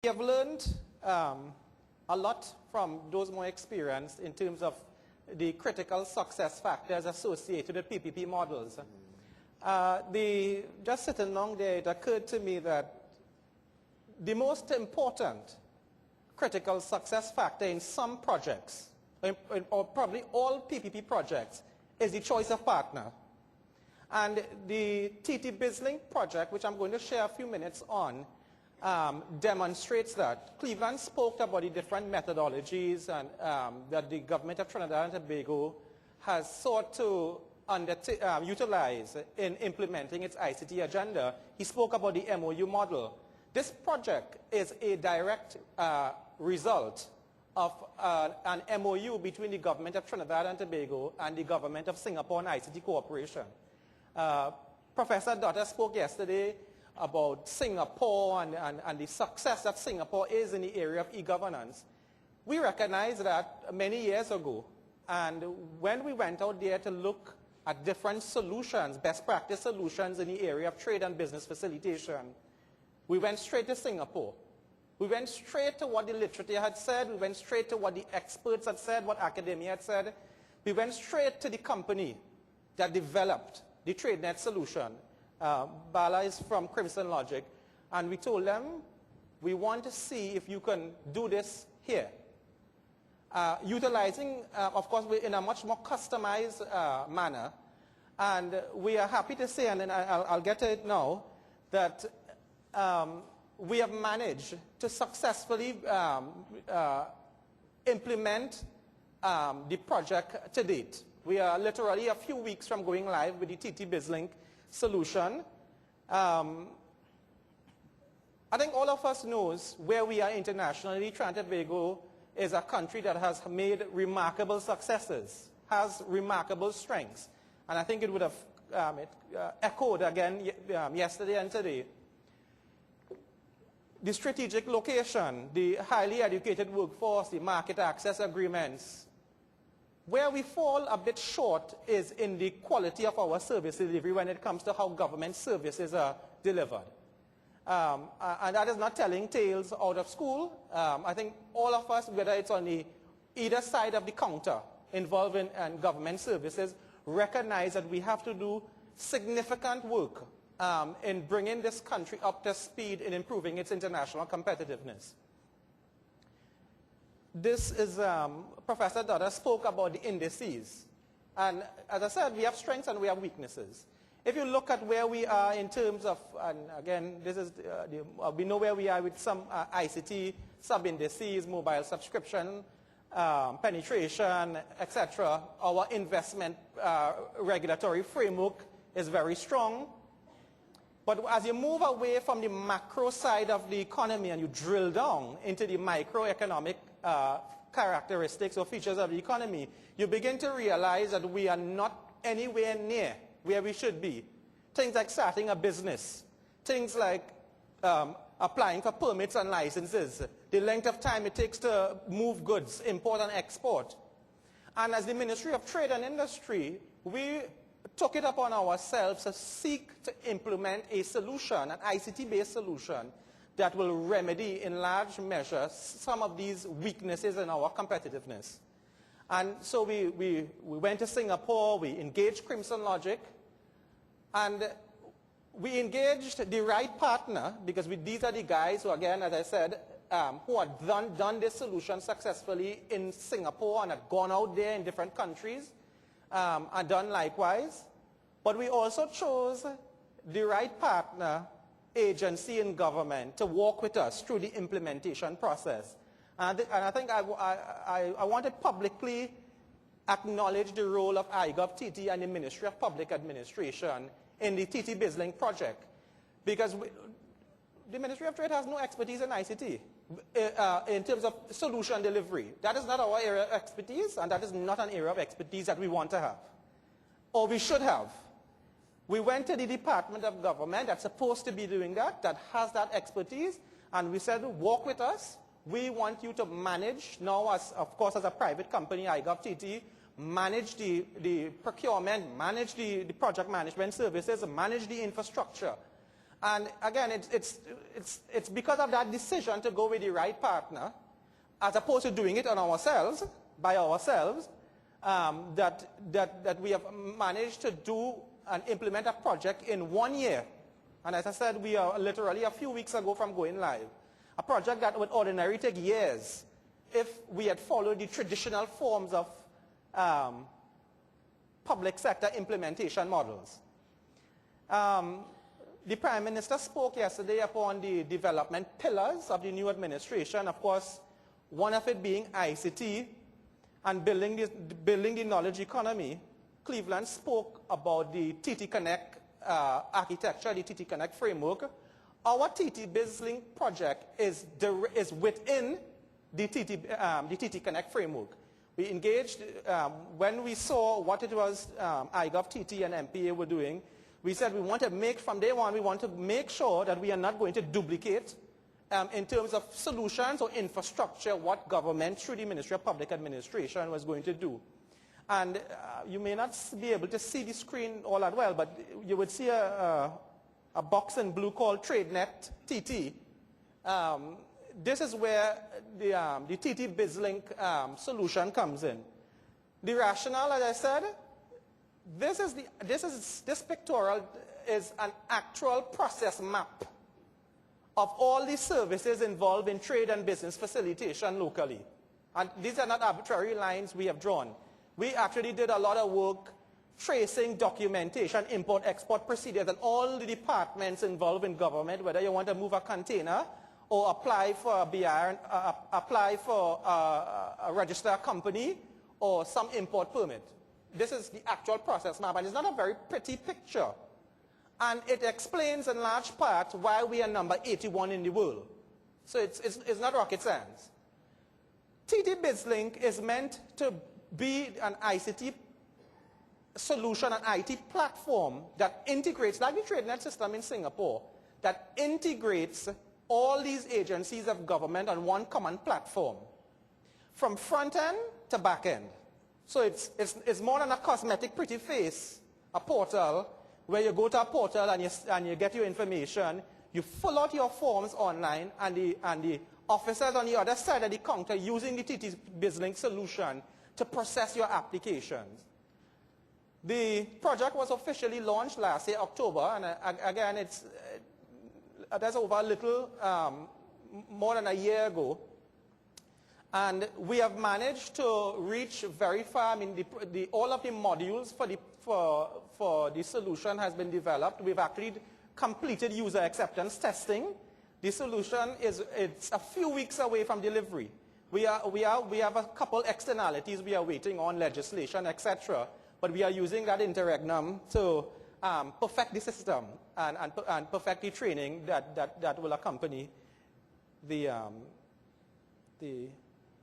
We have learned a lot from those more experienced in terms of the critical success factors associated with PPP models. Just sitting along there, it occurred to me that the most important critical success factor in some projects, or probably all PPP projects, is the choice of partner. And the TT BizLink project, which I'm going to share a few minutes on, demonstrates that. Cleveland spoke about the different methodologies and, that the government of Trinidad and Tobago has sought to utilize in implementing its ICT agenda. He spoke about the MOU model. This project is a direct result of an MOU between the government of Trinidad and Tobago and the government of Singapore and ICT cooperation. Professor Dutta spoke yesterday about Singapore and the success that Singapore is in the area of e-governance. We recognized that many years ago, and when we went out there to look at different solutions, best practice solutions in the area of trade and business facilitation, we went straight to Singapore. We went straight to what the literature had said, we went straight to what the experts had said, what academia had said. We went straight to the company that developed the TradeNet solution. Bala is from Crimson Logic, and we told them, we want to see if you can do this here. Utilizing, of course, in a much more customized manner, and we are happy to say, and then I'll get to it now, that we have managed to successfully implement the project to date. We are literally a few weeks from going live with the TT BizLink solution. I think all of us knows where we are internationally. Trinidad and Tobago is a country that has made remarkable successes, has remarkable strengths. And I think it would have echoed again yesterday and today. The strategic location, the highly educated workforce, the market access agreements. Where we fall a bit short is in the quality of our service delivery when it comes to how government services are delivered. And that is not telling tales out of school. I think all of us, whether it's on either side of the counter involved in government services, recognize that we have to do significant work in bringing this country up to speed in improving its international competitiveness. This is, Professor Dutta spoke about the indices. And as I said, we have strengths and we have weaknesses. If you look at where we are in terms of, and again, this is we know where we are with some ICT sub-indices, mobile subscription, penetration, etc. Our investment regulatory framework is very strong. But as you move away from the macro side of the economy and you drill down into the microeconomic characteristics or features of the economy, you begin to realize that we are not anywhere near where we should be. Things like starting a business, things like applying for permits and licenses, the length of time it takes to move goods, import and export. And as the Ministry of Trade and Industry, we took it upon ourselves to seek to implement a solution, an ICT-based solution, that will remedy in large measure some of these weaknesses in our competitiveness. And so we went to Singapore, we engaged Crimson Logic, and we engaged the right partner, because these are the guys who, again, as I said, who had done this solution successfully in Singapore and had gone out there in different countries and done likewise. But we also chose the right partner, agency in government, to walk with us through the implementation process. And I think I want to publicly acknowledge the role of iGovTT and the Ministry of Public Administration in the TT BizLink project. Because the Ministry of Trade has no expertise in ICT in terms of solution delivery. That is not our area of expertise, and that is not an area of expertise that we want to have, or we should have. We went to the Department of Government that's supposed to be doing that, that has that expertise, and we said, walk with us. We want you to manage, now as, of course, as a private company, iGovTT, manage the procurement, manage the project management services, manage the infrastructure. And again, it's because of that decision to go with the right partner, as opposed to doing it on ourselves, by ourselves, that we have managed to do and implement a project in 1 year. And as I said, we are literally a few weeks ago from going live. A project that would ordinarily take years if we had followed the traditional forms of public sector implementation models. The Prime Minister spoke yesterday upon the development pillars of the new administration. Of course, one of it being ICT and building the knowledge economy. Cleveland spoke about the TT Connect architecture, the TT Connect framework. Our TT BizLink project is within the TT Connect framework. We engaged, when we saw what it was iGov TT and MPA were doing, we said we want to make, from day one, we want to make sure that we are not going to duplicate in terms of solutions or infrastructure what government through the Ministry of Public Administration was going to do. And you may not be able to see the screen all that well, but you would see a box in blue called TradeNet TT. This is where the TT BizLink solution comes in. The rationale, as I said, this pictorial is an actual process map of all the services involved in trade and business facilitation locally. And these are not arbitrary lines we have drawn. We actually did a lot of work tracing documentation, import-export procedures, and all the departments involved in government, whether you want to move a container or apply for a BR, apply for register a company or some import permit. This is the actual process map, and it's not a very pretty picture. And it explains in large part why we are number 81 in the world. So it's not rocket science. TT BizLink is meant to be an ICT solution, an IT platform that integrates, like the TradeNet system in Singapore, that integrates all these agencies of government on one common platform, from front end to back end. So it's more than a cosmetic pretty face, a portal, where you go to a portal and you get your information, you fill out your forms online, and the officers on the other side of the counter using the TT BizLink solution to process your applications. The project was officially launched last year, October, and again, that's over a little more than a year ago. And we have managed to reach very far. I mean, all of the modules for the solution has been developed. We've actually completed user acceptance testing. The solution it's a few weeks away from delivery. We have a couple externalities we are waiting on, legislation, etc. But we are using that interregnum to perfect the system and perfect the training that will accompany the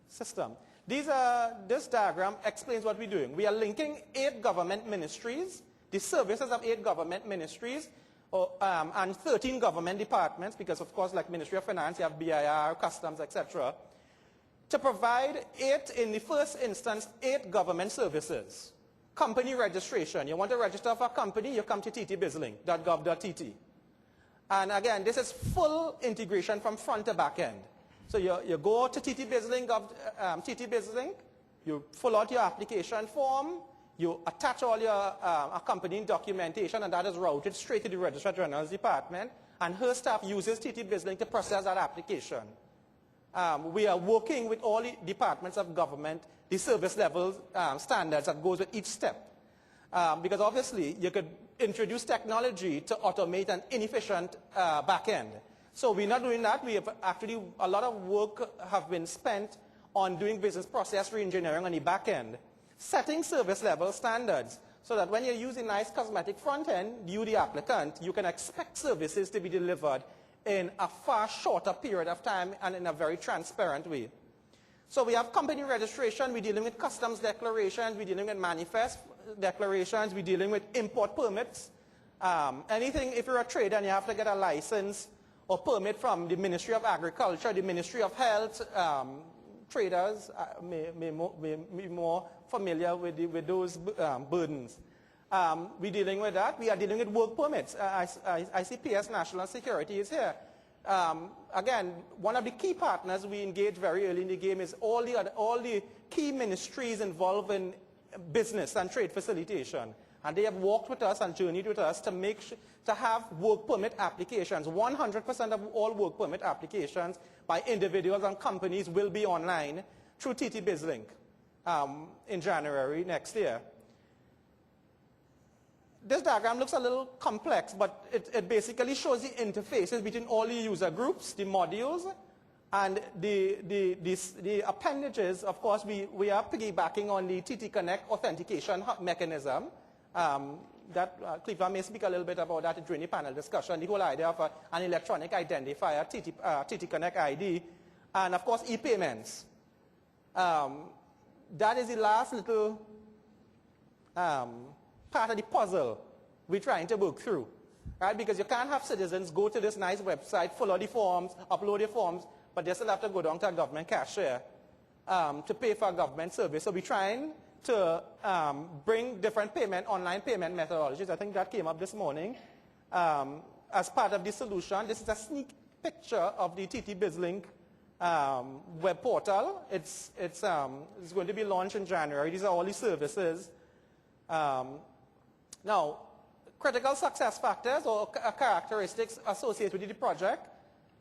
system. This diagram explains what we're doing. We are linking 8 government ministries, the services of 8 government ministries, and 13 government departments, because of course, like Ministry of Finance, you have BIR, Customs, etc., to provide in the first instance, 8 government services. Company registration. You want to register for a company, you come to ttbizlink.gov.tt. And again, this is full integration from front to back end. So you go to TT BizLink, you fill out your application form, you attach all your accompanying documentation, and that is routed straight to the Registrar General's department, and her staff uses TT BizLink to process that application. We are working with all the departments of government, the service level standards that goes with each step. Because obviously, you could introduce technology to automate an inefficient back end. So we're not doing that. We have actually, a lot of work have been spent on doing business process reengineering on the back end, setting service level standards, so that when you're using nice cosmetic front end, you the applicant, you can expect services to be delivered in a far shorter period of time and in a very transparent way. So we have company registration, we're dealing with customs declarations, we're dealing with manifest declarations, we're dealing with import permits. Anything, if you're a trader and you have to get a license or permit from the Ministry of Agriculture, the Ministry of Health, traders may be more familiar with those burdens. We're dealing with that. We are dealing with work permits. ICPS National Security is here. Again, one of the key partners we engaged very early in the game is all the key ministries involved in business and trade facilitation. And they have walked with us and journeyed with us to to have work permit applications. 100% of all work permit applications by individuals and companies will be online through TT BizLink in January next year. This diagram looks a little complex, but it basically shows the interfaces between all the user groups, the modules, and the appendages. Of course, we are piggybacking on the TT Connect authentication mechanism. Cleveland may speak a little bit about that during the panel discussion, the whole idea of an electronic identifier, TT Connect ID, and of course, e-payments. That is the last little part of the puzzle we're trying to work through, right? Because you can't have citizens go to this nice website, fill out the forms, upload the forms, but they still have to go down to a government cashier to pay for a government service. So we're trying to bring different online payment methodologies. I think that came up this morning as part of the solution. This is a sneak picture of the TT BizLink web portal. It's going to be launched in January. These are all the services. Now, critical success factors or characteristics associated with the project.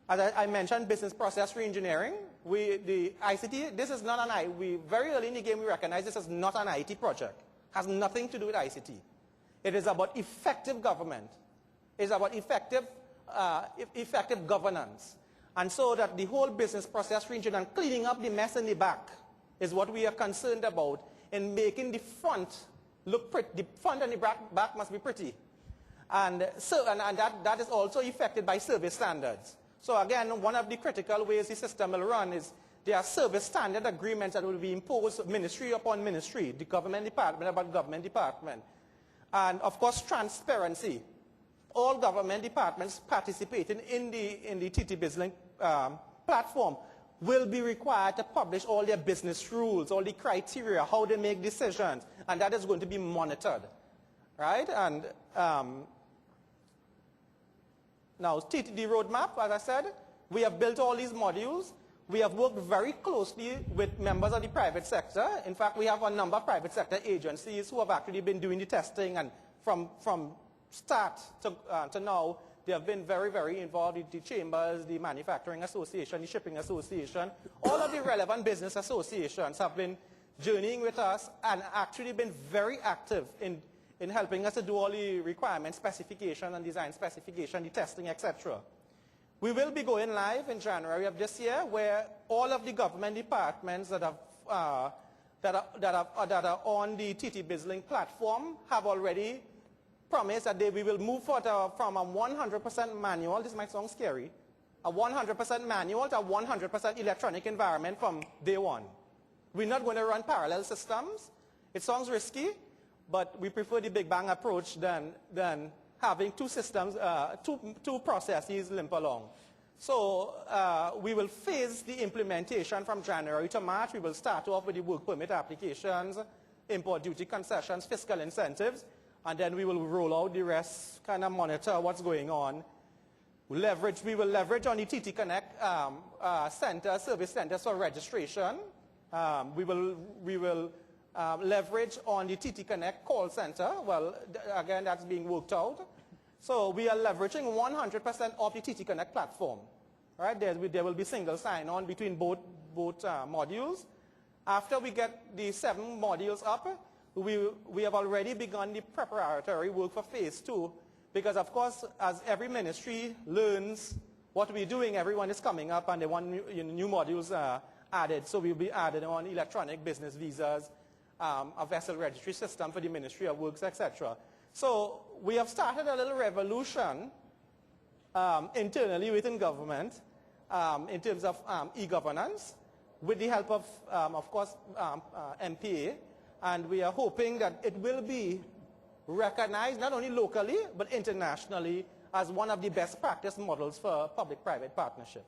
As I mentioned, business process reengineering. The ICT, this is not very early in the game we recognize this is not an IT project. Has nothing to do with ICT. It is about effective government. It's about effective governance. And so that the whole business process reengineering and cleaning up the mess in the back is what we are concerned about in making the front look pretty. The front and the back must be pretty. And that is also affected by service standards. So again, one of the critical ways the system will run is there are service standard agreements that will be imposed ministry upon ministry, the government department about government department. And of course, transparency. All government departments participating in the TT BizLink platform will be required to publish all their business rules, all the criteria, how they make decisions, and that is going to be monitored, right? And now, TTD roadmap, as I said, we have built all these modules. We have worked very closely with members of the private sector. In fact, we have a number of private sector agencies who have actually been doing the testing, and from start to now, they have been very, very involved with the chambers, the manufacturing association, the shipping association. All of the relevant business associations have been journeying with us and actually been very active in helping us to do all the requirement specification and design specification, the testing, etc. We will be going live in January of this year, where all of the government departments that are on the TT BizLink platform have already promised that we will move from a 100% manual, this might sound scary, a 100% manual to a 100% electronic environment from day one. We're not going to run parallel systems. It sounds risky, but we prefer the Big Bang approach than having two systems, two processes limp along. So we will phase the implementation from January to March. We will start off with the work permit applications, import duty concessions, fiscal incentives, and then we will roll out the rest, kind of monitor what's going on. We will leverage on the TT Connect service centers for registration. We will leverage on the TT Connect call center. Well, again, that's being worked out. So we are leveraging 100% of the TT Connect platform. Right? There will be single sign-on between both modules. After we get the 7 modules up, we have already begun the preparatory work for phase 2, because of course, as every ministry learns what we're doing, everyone is coming up and they want new modules added. So we'll be added on electronic business visas, a vessel registry system for the Ministry of Works, etc. So we have started a little revolution internally within government in terms of e-governance, with the help of course, MPA. And we are hoping that it will be recognized not only locally, but internationally as one of the best practice models for public-private partnerships.